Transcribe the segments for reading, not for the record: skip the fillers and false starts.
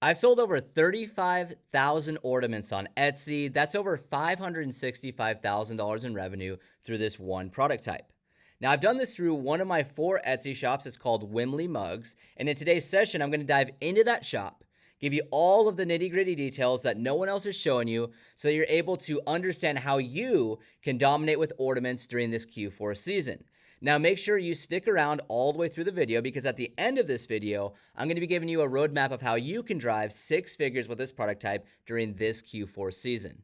I've sold over 35,000 ornaments on Etsy. That's over $565,000 in revenue through this one product type. Now, I've done this through one of my 4 Etsy shops. It's called Wimley Mugs. And in today's session, I'm going to dive into that shop, give you all of the nitty-gritty details that no one else is showing you so you're able to understand how you can dominate with ornaments during this Q4 season. Now, make sure you stick around all the way through the video because at the end of this video, I'm going to be giving you a roadmap of how you can drive 6 figures with this product type during this Q4 season.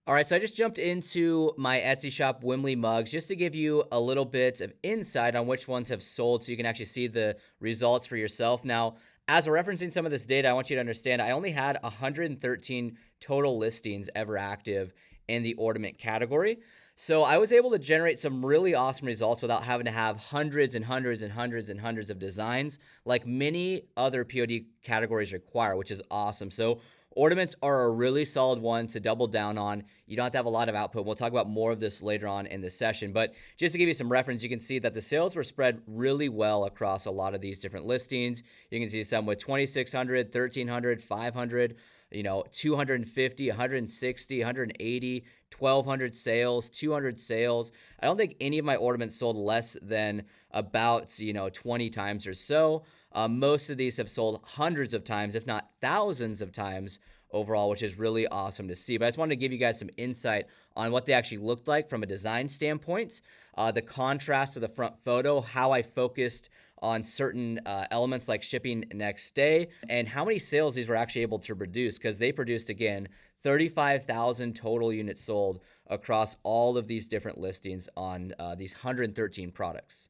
All right, so I just jumped into my Etsy shop, Wimley Mugs, just to give you a little bit of insight on which ones have sold so you can actually see the results for yourself. Now, as we're referencing some of this data, I want you to understand I only had 113 total listings ever active in the ornament category. So I was able to generate some really awesome results without having to have hundreds and hundreds and hundreds and hundreds of designs like many other POD categories require, which is awesome. So ornaments are a really solid one to double down on. You don't have to have a lot of output. We'll talk about more of this later on in the session. But just to give you some reference, you can see that the sales were spread really well across a lot of these different listings. You can see some with 2,600, 1,300, 500, 250, 160, 180, 1,200 sales, 200 sales. I don't think any of my ornaments sold less than about, 20 times or so. Most of these have sold hundreds of times, if not thousands of times overall, which is really awesome to see. But I just wanted to give you guys some insight on what they actually looked like from a design standpoint, the contrast of the front photo, how I focused on certain elements like shipping next day, and how many sales these were actually able to produce, because they produced, again, 35,000 total units sold across all of these different listings on these 113 products.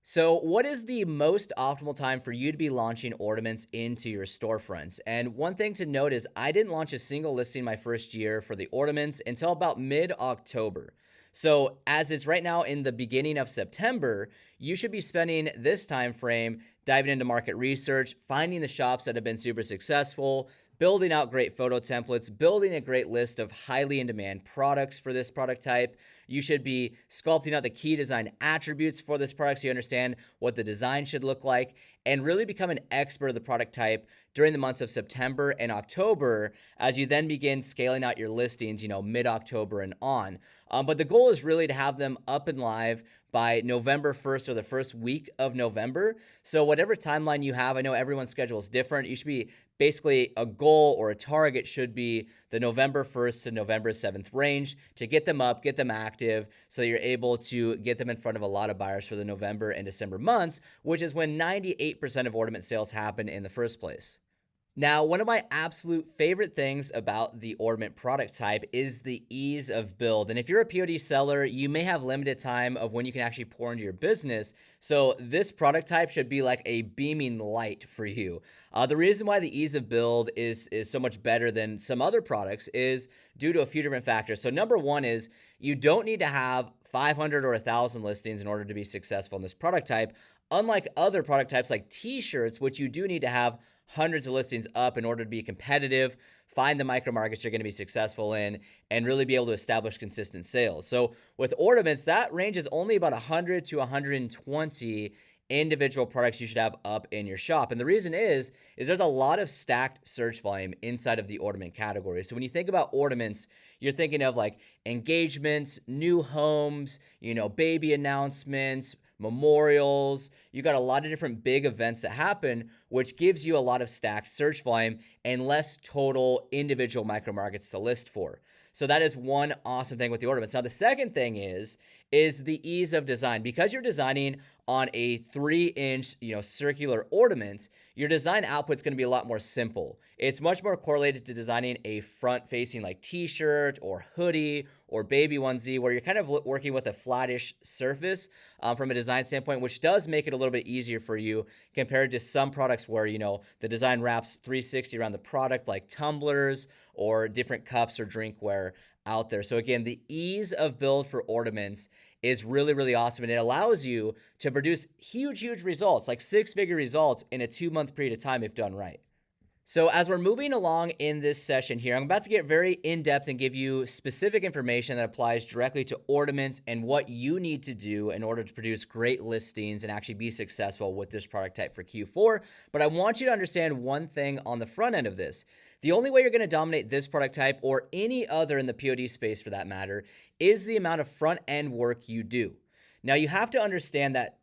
So what is the most optimal time for you to be launching ornaments into your storefronts? And one thing to note is I didn't launch a single listing my first year for the ornaments until about mid-October. So as it's right now in the beginning of September, you should be spending this time frame diving into market research, finding the shops that have been super successful, building out great photo templates, building a great list of highly in demand products for this product type. You should be sculpting out the key design attributes for this product so you understand what the design should look like, and really become an expert of the product type during the months of September and October as you then begin scaling out your listings, mid-October and on. But the goal is really to have them up and live by November 1st or the first week of November. So whatever timeline you have, I know everyone's schedule is different. You should be basically a goal or a target should be the November 1st to November 7th range to get them up, get them active, so you're able to get them in front of a lot of buyers for the November and December months, which is when 98% of ornament sales happen in the first place. Now, one of my absolute favorite things about the ornament product type is the ease of build. And if you're a POD seller, you may have limited time of when you can actually pour into your business. So this product type should be like a beaming light for you. The reason why the ease of build is so much better than some other products is due to a few different factors. So number one is you don't need to have 500 or 1,000 listings in order to be successful in this product type. Unlike other product types like t-shirts, which you do need to have hundreds of listings up in order to be competitive, find the micro markets you're going to be successful in, and really be able to establish consistent sales. So with ornaments, that range is only about 100 to 120 individual products you should have up in your shop. And the reason is there's a lot of stacked search volume inside of the ornament category. So when you think about ornaments, you're thinking of like engagements, new homes, baby announcements, memorials. You got a lot of different big events that happen, which gives you a lot of stacked search volume and less total individual micro markets to list for. So that is one awesome thing with the ornaments. Now, the second thing is the ease of design. Because you're designing on a 3-inch, circular ornament, your design output is going to be a lot more simple. It's much more correlated to designing a front-facing like t-shirt or hoodie or baby onesie, where you're kind of working with a flattish surface from a design standpoint, which does make it a little bit easier for you compared to some products where, the design wraps 360 around the product, like tumblers or different cups or drinkware out there. So again, the ease of build for ornaments is really, really awesome. And it allows you to produce huge results, like 6-figure results in a 2-month period of time if done right. So, as we're moving along in this session here, I'm about to get very in depth and give you specific information that applies directly to ornaments and what you need to do in order to produce great listings and actually be successful with this product type for Q4. But I want you to understand one thing on the front end of this. The only way you're going to dominate this product type or any other in the POD space for that matter is the amount of front end work you do. Now, you have to understand that,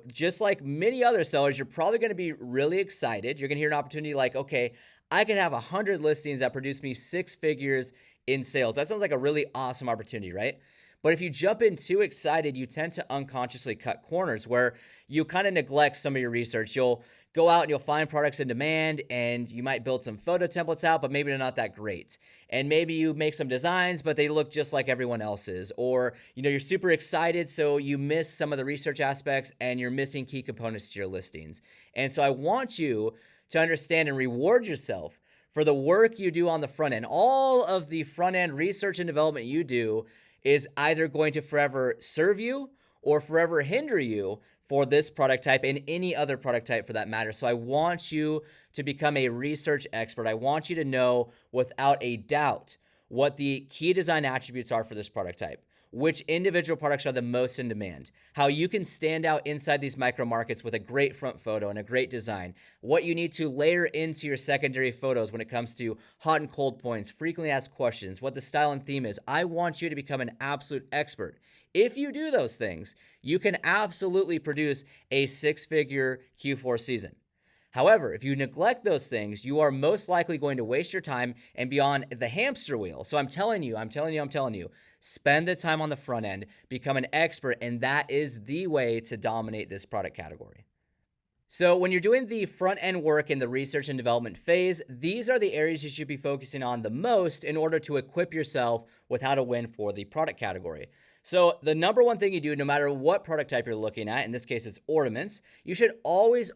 just like many other sellers, you're probably going to be really excited. You're going to hear an opportunity like, okay, I could have 100 listings that produce me 6 figures in sales. That sounds like a really awesome opportunity, right? But if you jump in too excited, you tend to unconsciously cut corners where you kind of neglect some of your research. You'll go out and you'll find products in demand and you might build some photo templates out, but maybe they're not that great. And maybe you make some designs, but they look just like everyone else's. Or, you're super excited, so you miss some of the research aspects and you're missing key components to your listings. And so I want you to understand and reward yourself for the work you do on the front end. All of the front end research and development you do is either going to forever serve you or forever hinder you for this product type and any other product type for that matter. So I want you to become a research expert. I want you to know without a doubt what the key design attributes are for this product type, which individual products are the most in demand, how you can stand out inside these micro markets with a great front photo and a great design, what you need to layer into your secondary photos when it comes to hot and cold points, frequently asked questions, what the style and theme is. I want you to become an absolute expert. If you do those things, you can absolutely produce a 6-figure Q4 season. However, if you neglect those things, you are most likely going to waste your time and be on the hamster wheel. So I'm telling you, spend the time on the front end, become an expert, and that is the way to dominate this product category. So when you're doing the front end work in the research and development phase, these are the areas you should be focusing on the most in order to equip yourself with how to win for the product category. So the number one thing you do, no matter what product type you're looking at, in this case it's ornaments, you should always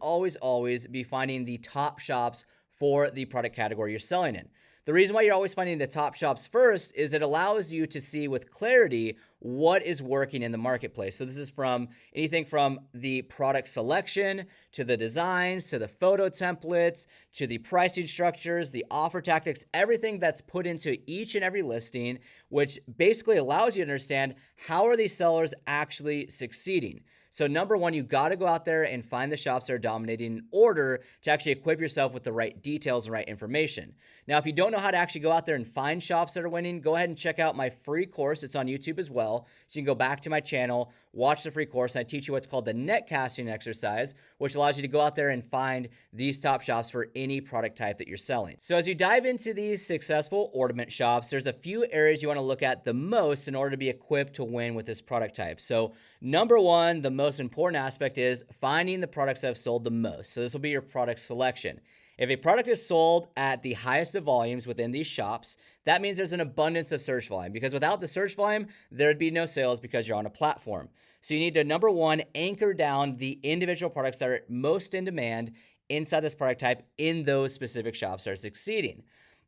be finding the top shops for the product category you're selling in. The reason why you're always finding the top shops first is it allows you to see with clarity what is working in the marketplace. So this is from anything from the product selection to the designs, to the photo templates, to the pricing structures, the offer tactics, everything that's put into each and every listing, which basically allows you to understand how are these sellers actually succeeding. So number one, you got to go out there and find the shops that are dominating in order to actually equip yourself with the right details and right information. Now, if you don't know how to actually go out there and find shops that are winning, go ahead and check out my free course. It's on YouTube as well. So you can go back to my channel, watch the free course, and I teach you what's called the net casting exercise, which allows you to go out there and find these top shops for any product type that you're selling. So as you dive into these successful ornament shops, there's a few areas you want to look at the most in order to be equipped to win with this product type. So number one, the most important aspect is finding the products that have sold the most. So this will be your product selection. If a product is sold at the highest of volumes within these shops, that means there's an abundance of search volume, because without the search volume, there'd be no sales because you're on a platform. So you need to, number one, anchor down the individual products that are most in demand inside this product type in those specific shops that are succeeding.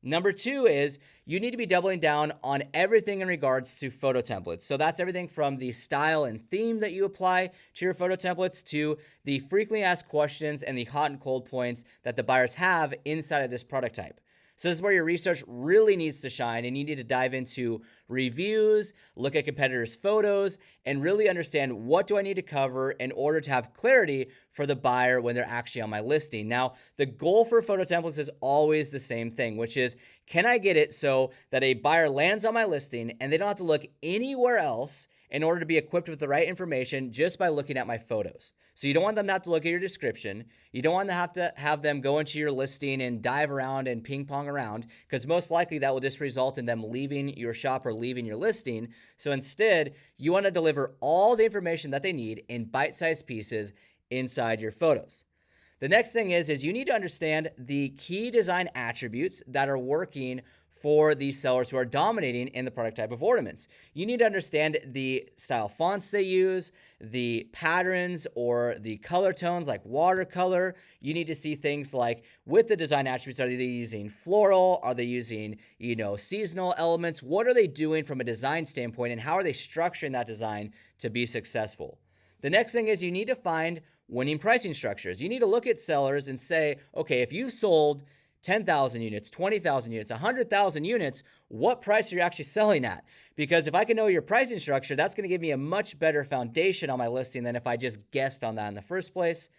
Number two is you need to be doubling down on everything in regards to photo templates. So that's everything from the style and theme that you apply to your photo templates to the frequently asked questions and the hot and cold points that the buyers have inside of this product type. So this is where your research really needs to shine, and you need to dive into reviews, look at competitors' photos, and really understand what do I need to cover in order to have clarity for the buyer when they're actually on my listing. Now, the goal for photo templates is always the same thing, which is, can I get it so that a buyer lands on my listing and they don't have to look anywhere else in order to be equipped with the right information just by looking at my photos? So you don't want them to have to look at your description. You don't want to have them go into your listing and dive around and ping pong around, because most likely that will just result in them leaving your shop or leaving your listing. So instead, you want to deliver all the information that they need in bite-sized pieces inside your photos. The next thing is you need to understand the key design attributes that are working for these sellers who are dominating in the product type of ornaments. You need to understand the style fonts they use, the patterns or the color tones like watercolor. You need to see things like, with the design attributes, are they using floral? Are they using, seasonal elements? What are they doing from a design standpoint, and how are they structuring that design to be successful? The next thing is you need to find winning pricing structures. You need to look at sellers and say, okay, if you sold 10,000 units, 20,000 units, 100,000 units, what price are you actually selling at? Because if I can know your pricing structure, that's going to give me a much better foundation on my listing than if I just guessed on that in the first place.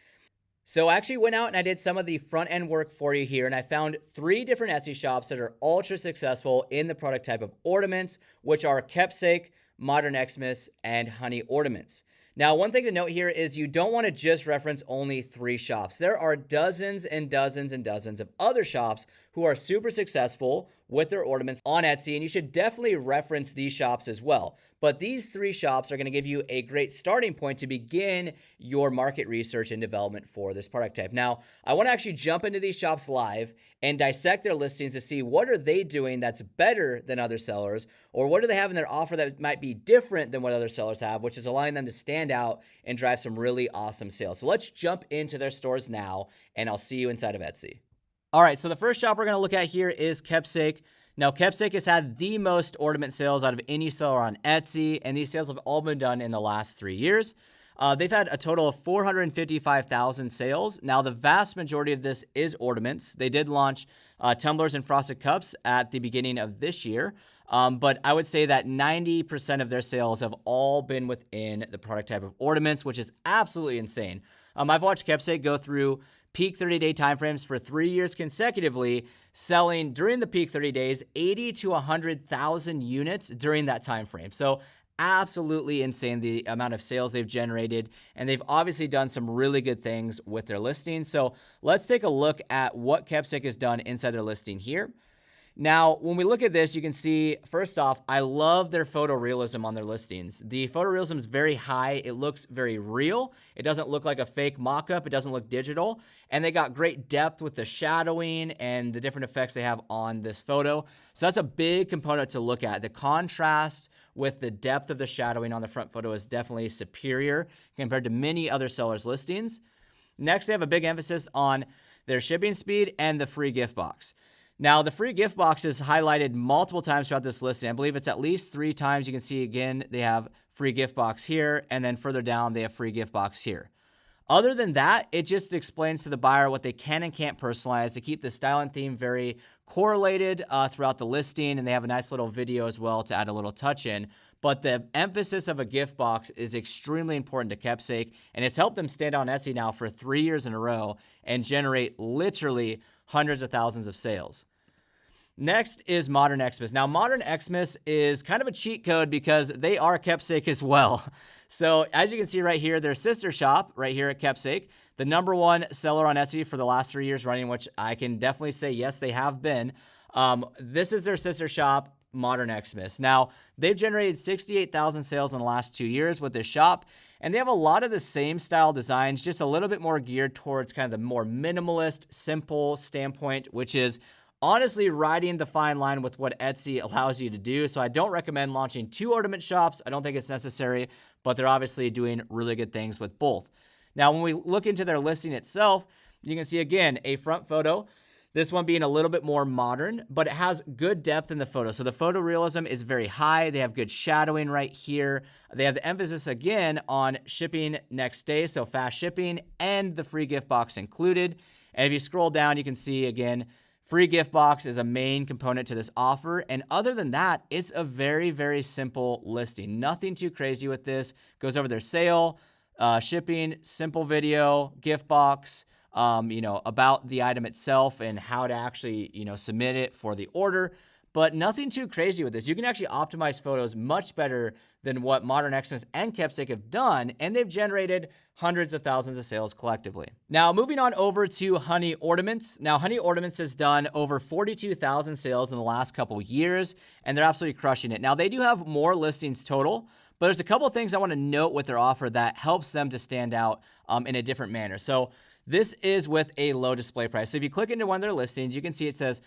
So I actually went out and I did some of the front end work for you here, and I found 3 different Etsy shops that are ultra successful in the product type of ornaments, which are Keepsake, Modern Xmas, and Honey Ornaments. Now, one thing to note here is you don't want to just reference only 3 shops. There are dozens and dozens and dozens of other shops who are super successful with their ornaments on Etsy, and you should definitely reference these shops as well. But these 3 shops are going to give you a great starting point to begin your market research and development for this product type. Now, I want to actually jump into these shops live and dissect their listings to see what are they doing that's better than other sellers, or what do they have in their offer that might be different than what other sellers have, which is allowing them to stand out and drive some really awesome sales. So let's jump into their stores now, and I'll see you inside of Etsy. All right, so the first shop we're going to look at here is Keepsake. Now, Keepsake has had the most ornament sales out of any seller on Etsy, and these sales have all been done in the last 3 years. They've had a total of 455,000 sales. Now, the vast majority of this is ornaments. They did launch tumblers and frosted cups at the beginning of this year, but I would say that 90% of their sales have all been within the product type of ornaments, which is absolutely insane. I've watched Keepsake go through peak 30-day timeframes for 3 years consecutively, selling during the peak 30 days 80 to 100,000 units during that time frame. So absolutely insane the amount of sales they've generated, and they've obviously done some really good things with their listings. So let's take a look at what Keepsake has done inside their listing here. Now, when we look at this, you can see, first off, I love their photorealism on their listings. The photorealism is very high. It looks very real. It doesn't look like a fake mock-up. It doesn't look digital. And they got great depth with the shadowing and the different effects they have on this photo. So that's a big component to look at. The contrast with the depth of the shadowing on the front photo is definitely superior compared to many other sellers' listings. Next, they have a big emphasis on their shipping speed and the free gift box. Now, the free gift box is highlighted multiple times throughout this listing. I believe it's at least 3 times. You can see, again, they have free gift box here, and then further down, they have free gift box here. Other than that, it just explains to the buyer what they can and can't personalize to keep the style and theme very correlated throughout the listing, and they have a nice little video as well to add a little touch in. But the emphasis of a gift box is extremely important to Keepsake, and it's helped them stand on Etsy now for 3 years in a row and generate literally hundreds of thousands of sales. Next is Modern Xmas. Now, Modern Xmas is kind of a cheat code because they are Keepsake as well. So as you can see right here, their sister shop right here at Keepsake, the #1 seller on Etsy for the last 3 years running, which I can definitely say, yes, they have been. This is their sister shop, Modern Xmas. Now, they've generated 68,000 sales in the last 2 years with this shop, and they have a lot of the same style designs, just a little bit more geared towards kind of the more minimalist, simple standpoint, which is honestly riding the fine line with what Etsy allows you to do. So I don't recommend launching 2 ornament shops. I don't think it's necessary, but they're obviously doing really good things with both. Now, when we look into their listing itself, you can see, again, a front photo. This one being a little bit more modern, but it has good depth in the photo. So the photorealism is very high. They have good shadowing right here. They have the emphasis, again, on shipping next day, so fast shipping, and the free gift box included. And if you scroll down, you can see, again, free gift box is a main component to this offer. And other than that, it's a very, very simple listing. Nothing too crazy with this. Goes over their sale, shipping, simple video, gift box, about the item itself and how to actually, submit it for the order. But nothing too crazy with this. You can actually optimize photos much better than what Modern Xmas and Keepsake have done, and they've generated hundreds of thousands of sales collectively. Now, moving on over to Honey Ornaments. Now, Honey Ornaments has done over 42,000 sales in the last couple years, and they're absolutely crushing it. Now, they do have more listings total, but there's a couple things I want to note with their offer that helps them to stand out in a different manner. So this is with a low display price. So if you click into one of their listings, you can see it says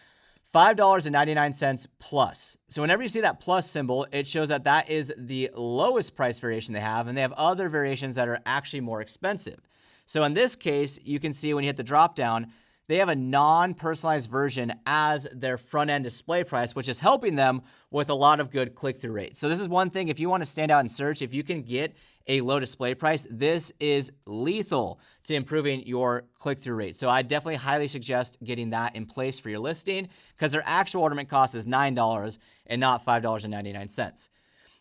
$5.99 plus. So whenever you see that plus symbol, it shows that that is the lowest price variation they have, and they have other variations that are actually more expensive. So in this case, you can see when you hit the drop down, they have a non-personalized version as their front-end display price, which is helping them with a lot of good click-through rates. So this is one thing, if you want to stand out in search, if you can get a low display price, this is lethal to improving your click-through rate. So I definitely highly suggest getting that in place for your listing because their actual ornament cost is $9 and not $5.99.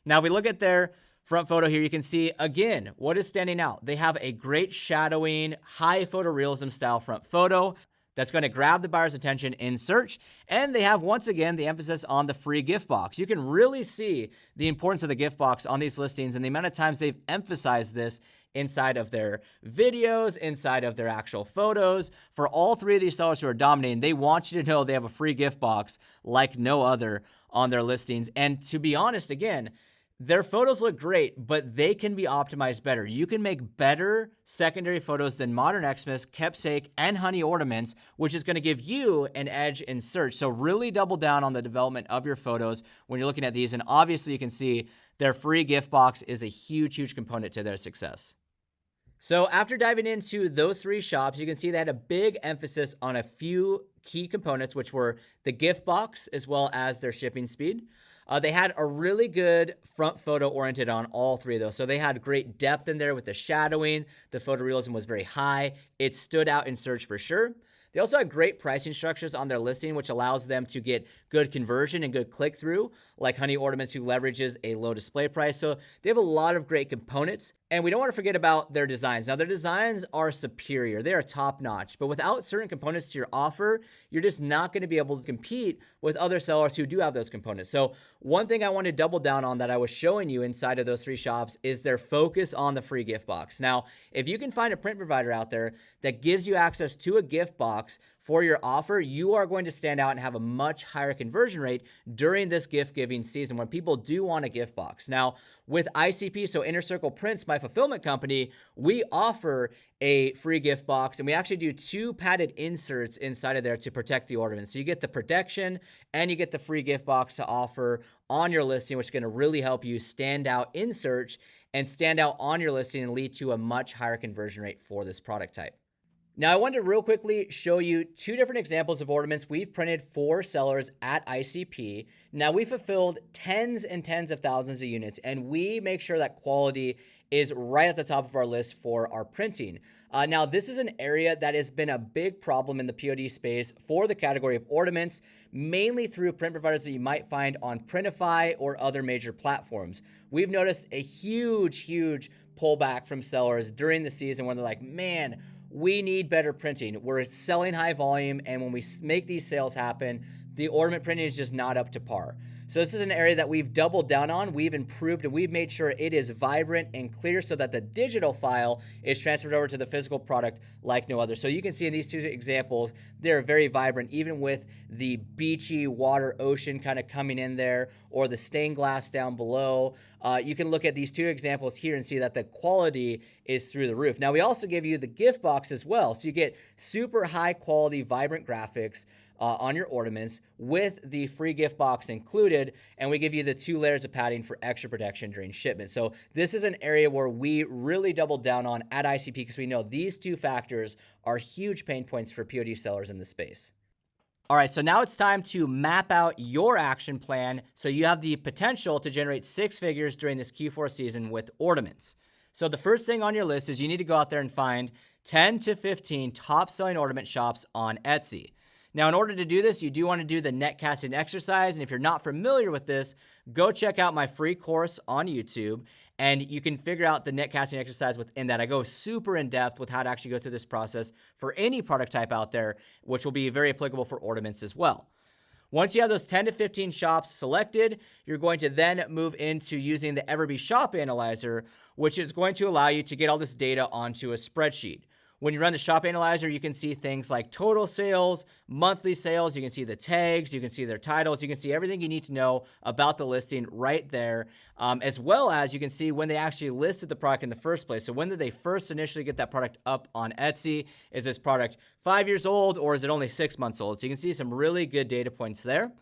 Now, if we look at their front photo here, you can see, again, what is standing out? They have a great shadowing, high photorealism style front photo that's going to grab the buyer's attention in search. And they have, once again, the emphasis on the free gift box. You can really see the importance of the gift box on these listings and the amount of times they've emphasized this inside of their videos, inside of their actual photos. For all three of these sellers who are dominating, they want you to know they have a free gift box like no other on their listings. And to be honest, again, their photos look great, but they can be optimized better. You can make better secondary photos than Modern Xmas, Keepsake, and Honey Ornaments, which is going to give you an edge in search. So really double down on the development of your photos when you're looking at these. And obviously you can see their free gift box is a huge, huge component to their success. So after diving into those three shops, you can see they had a big emphasis on a few key components, which were the gift box as well as their shipping speed. They had a really good front photo oriented on all three of those. So they had great depth in there with the shadowing. The photorealism was very high. It stood out in search for sure. They also had great pricing structures on their listing, which allows them to get good conversion and good click-through, like Honey Ornaments, who leverages a low display price. So they have a lot of great components, and we don't want to forget about their designs. Now, their designs are superior. They are top-notch, but without certain components to your offer, you're just not going to be able to compete with other sellers who do have those components. So one thing I want to double down on that I was showing you inside of those three shops is their focus on the free gift box. Now, if you can find a print provider out there that gives you access to a gift box for your offer, you are going to stand out and have a much higher conversion rate during this gift giving season when people do want a gift box. Now, with ICP, so Inner Circle Prints, my fulfillment company, we offer a free gift box, and we actually do 2 padded inserts inside of there to protect the ornament. So you get the protection and you get the free gift box to offer on your listing, which is going to really help you stand out in search and stand out on your listing and lead to a much higher conversion rate for this product type. Now, I wanted to real quickly show you 2 different examples of ornaments we've printed for sellers at ICP. Now, we fulfilled tens and tens of thousands of units, and we make sure that quality is right at the top of our list for our printing. Now, this is an area that has been a big problem in the POD space for the category of ornaments, mainly through print providers that you might find on Printify or other major platforms. We've noticed a huge, huge pullback from sellers during the season when they're like, man, we need better printing. We're selling high volume, and when we make these sales happen, the ornament printing is just not up to par. So this is an area that we've doubled down on. We've improved and we've made sure it is vibrant and clear so that the digital file is transferred over to the physical product like no other. So you can see in these 2 examples, they're very vibrant, even with the beachy water ocean kind of coming in there or the stained glass down below. You can look at these 2 examples here and see that the quality is through the roof. Now, we also give you the gift box as well. So you get super high quality, vibrant graphics on your ornaments with the free gift box included, and we give you the 2 layers of padding for extra protection during shipment. So this is an area where we really doubled down on at ICP because we know these 2 factors are huge pain points for POD sellers in the space. All right, so now it's time to map out your action plan so you have the potential to generate 6 figures during this Q4 season with ornaments. So the first thing on your list is you need to go out there and find 10 to 15 top-selling ornament shops on Etsy. Now, in order to do this, you do want to do the net casting exercise. And if you're not familiar with this, go check out my free course on YouTube, and you can figure out the net casting exercise within that. I go super in depth with how to actually go through this process for any product type out there, which will be very applicable for ornaments as well. Once you have those 10 to 15 shops selected, you're going to then move into using the Everbee Shop Analyzer, which is going to allow you to get all this data onto a spreadsheet. When you run the shop analyzer, you can see things like total sales, monthly sales, you can see the tags, you can see their titles, you can see everything you need to know about the listing right there, as well as you can see when they actually listed the product in the first place. So when did they first initially get that product up on Etsy? Is this product 5 years old or is it only 6 months old? So you can see some really good data points there.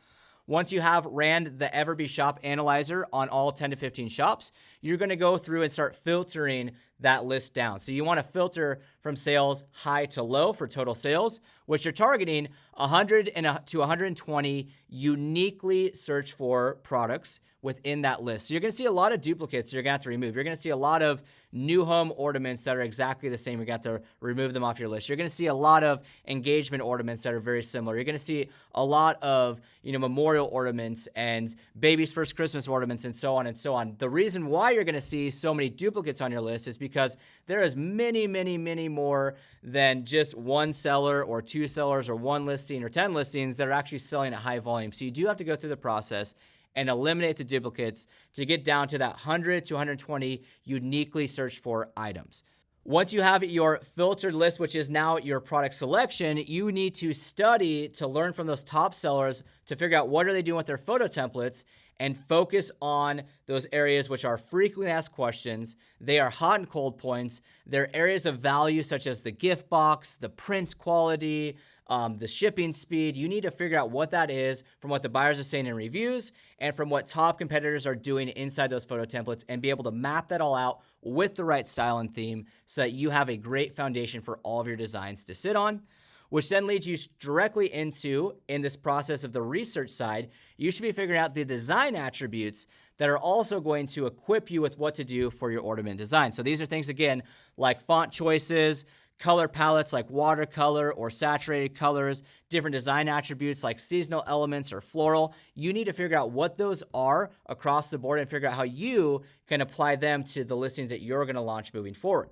Once you have ran the Everbee Shop Analyzer on all 10 to 15 shops, you're going to go through and start filtering that list down. So you want to filter from sales high to low for total sales, which you're targeting 100 to 120 uniquely searched for products within that list. So you're going to see a lot of duplicates you're going to have to remove. You're going to see a lot of new home ornaments that are exactly the same. You're going to have to remove them off your list. You're going to see a lot of engagement ornaments that are very similar. You're going to see a lot of, memorial ornaments and baby's first Christmas ornaments and so on and so on. The reason why you're going to see so many duplicates on your list is because there is many, many, many more than just one seller or two sellers or one listing or 10 listings that are actually selling at high volume. So you do have to go through the process and eliminate the duplicates to get down to that 100 to 120 uniquely searched for items. Once you have your filtered list, which is now your product selection, you need to study to learn from those top sellers to figure out what are they doing with their photo templates and focus on those areas which are frequently asked questions. They are hot and cold points. They're areas of value such as the gift box, the print quality, the shipping speed. You need to figure out what that is from what the buyers are saying in reviews and from what top competitors are doing inside those photo templates, and be able to map that all out with the right style and theme so that you have a great foundation for all of your designs to sit on, which then leads you directly into, in this process of the research side, you should be figuring out the design attributes that are also going to equip you with what to do for your ornament design. So these are things, again, like font choices, color palettes like watercolor or saturated colors, different design attributes like seasonal elements or floral. You need to figure out what those are across the board and figure out how you can apply them to the listings that you're going to launch moving forward.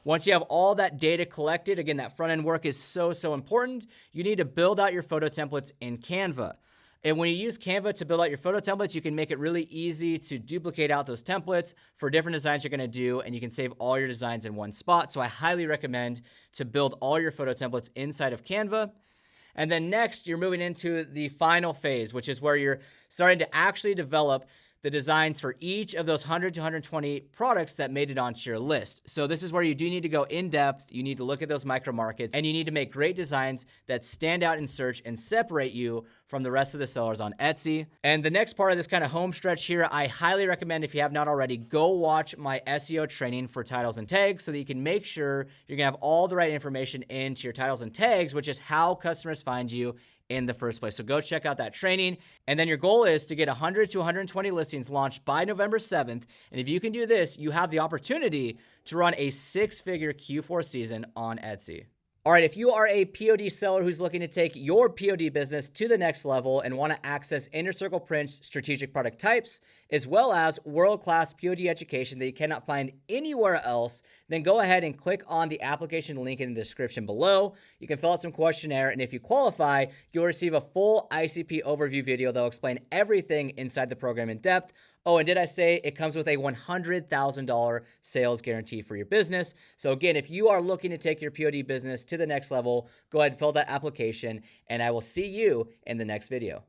Once you have all that data collected, again, that front end work is so important. You need to build out your photo templates in Canva. And when you use Canva to build out your photo templates, you can make it really easy to duplicate out those templates for different designs you're going to do, and you can save all your designs in one spot. So I highly recommend to build all your photo templates inside of Canva. And then next, you're moving into the final phase, which is where you're starting to actually develop the designs for each of those 100 to 120 products that made it onto your list. So this is where you do need to go in depth. You need to look at those micro markets, and you need to make great designs that stand out in search and separate you from the rest of the sellers on Etsy. And the next part of this kind of home stretch here, I highly recommend, if you have not already, go watch my SEO training for titles and tags so that you can make sure you're gonna have all the right information into your titles and tags, which is how customers find you in the first place. So go check out that training. And then your goal is to get 100 to 120 listings launched by November 7th. And if you can do this, you have the opportunity to run a 6-figure Q4 season on Etsy. All right, if you are a POD seller who's looking to take your POD business to the next level and want to access Inner Circle Print's strategic product types, as well as world-class POD education that you cannot find anywhere else, then go ahead and click on the application link in the description below. You can fill out some questionnaire, and if you qualify, you'll receive a full ICP overview video that will explain everything inside the program in depth. Oh, and did I say it comes with a $100,000 sales guarantee for your business? So again, if you are looking to take your POD business to the next level, go ahead and fill that application, and I will see you in the next video.